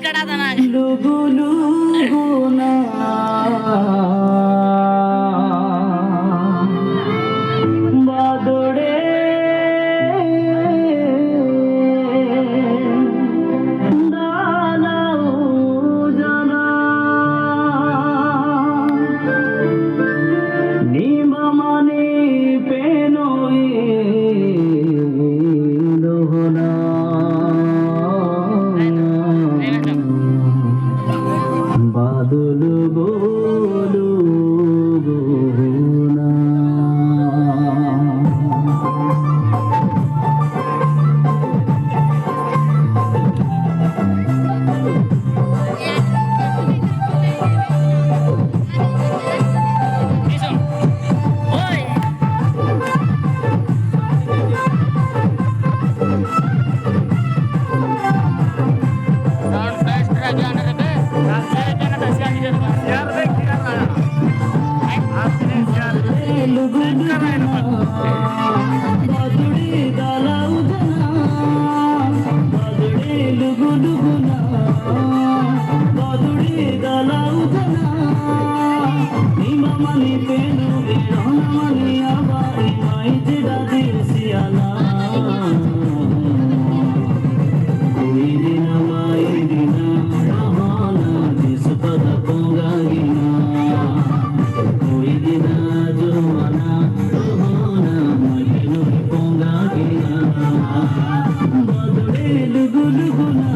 कड़ा था लुगु लुगु ना बादोड़े दालाऊ जना नीमा माने पेनोई दोहना बादल बोलो गोना बादुड़ी दालाऊ जना बादुड़ी लुगु लुगु ना बादुड़ी दालाऊ जना नीमा मनी पेनु बेरोना मनी आबाई माई जेड़ा दिसियाना कोई दिना माई दिना बहाना जिस पद पोंगा गिना कोई दिना जो मना बहाना महीनों पोंगा गिना बादुड़ी लुगु लुगु ना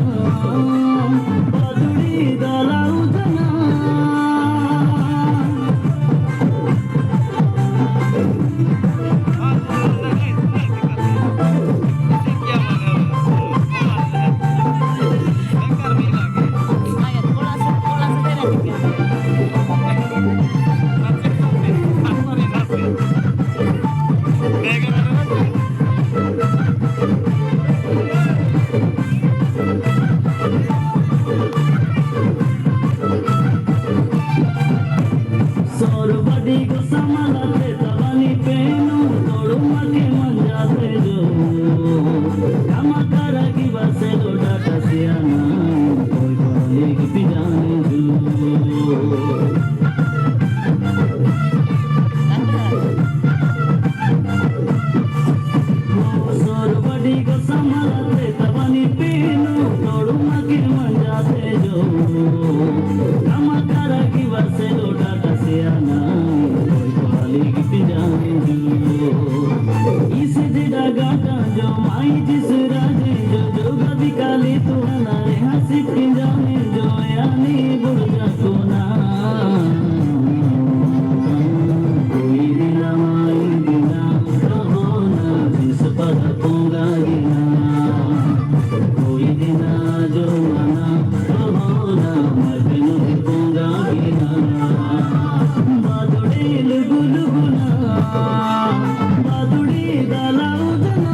बादुड़ी दालाऊ जना बड़ी को संभालते तवानी पेनो तोड़ू मके मन जाते जो कामा करा की बसे लोटा टसियाना कोई बोले की पिजाने जो सोर बड़ी को संभालते तवानी पेनो तोड़ू मके मन जाते जो कामा करा की बसे लोटा टसियाना इस जिड़ा गाटा जो माई जिस राजे जो जो गदी काली तू ना हंसी की जाने जो यानी बुढ़ा को ना कोई दिना माई दिना रहो ना जिस पद पोंगा गिना कोई दिना जो मना रहो ना मजनू पोंगा गिना बादुड़ी लुगु लुगु ना बादुड़ी दालाऊ जना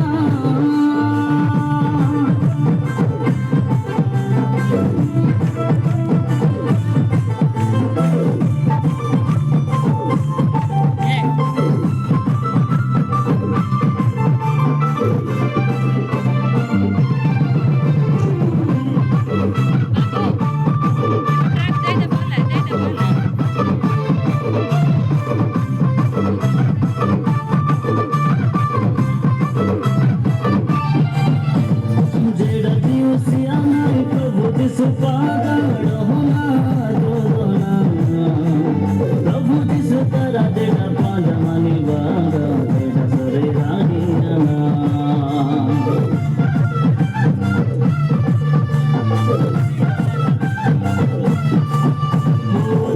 प्रभु जिस तरह देना पाजा मानी बागा देना सरे रागी ना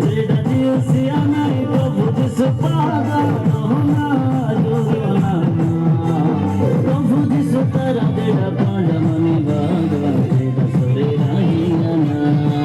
जेड़ा दिवसिया नहीं प्रभु जिस पागा रोना जोना प्रभु जिस तरह देना पाजा मानी बागा देना सरे रागी ना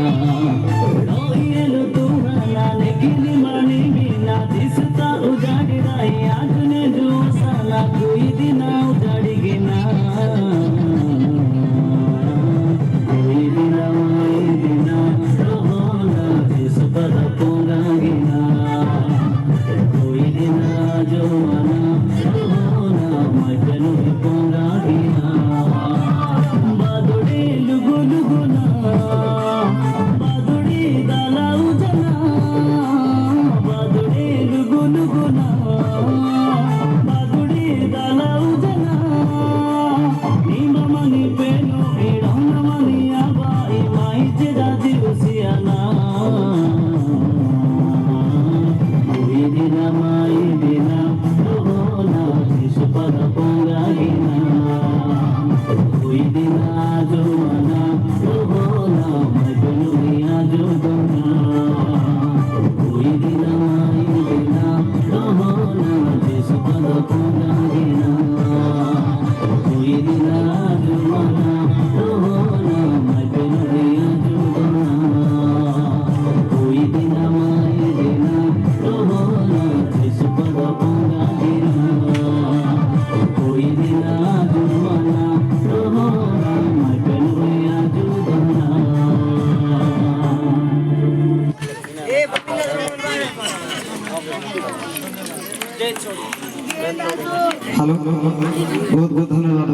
कोई दिना जो मना तो होना मैं दुनिया जो दूंगा कोई दिना माई दिना तो होना जिस पद को जागिना कोई दिना जो मना तो होना मैं दुनिया जो दूंगा कोई दिना माई दिना तो होना जिस पद को जागिना कोई दिना जो मना तो होना मैं दुनिया जो दूंगा हेलो बहुत बहुत धन्यवाद।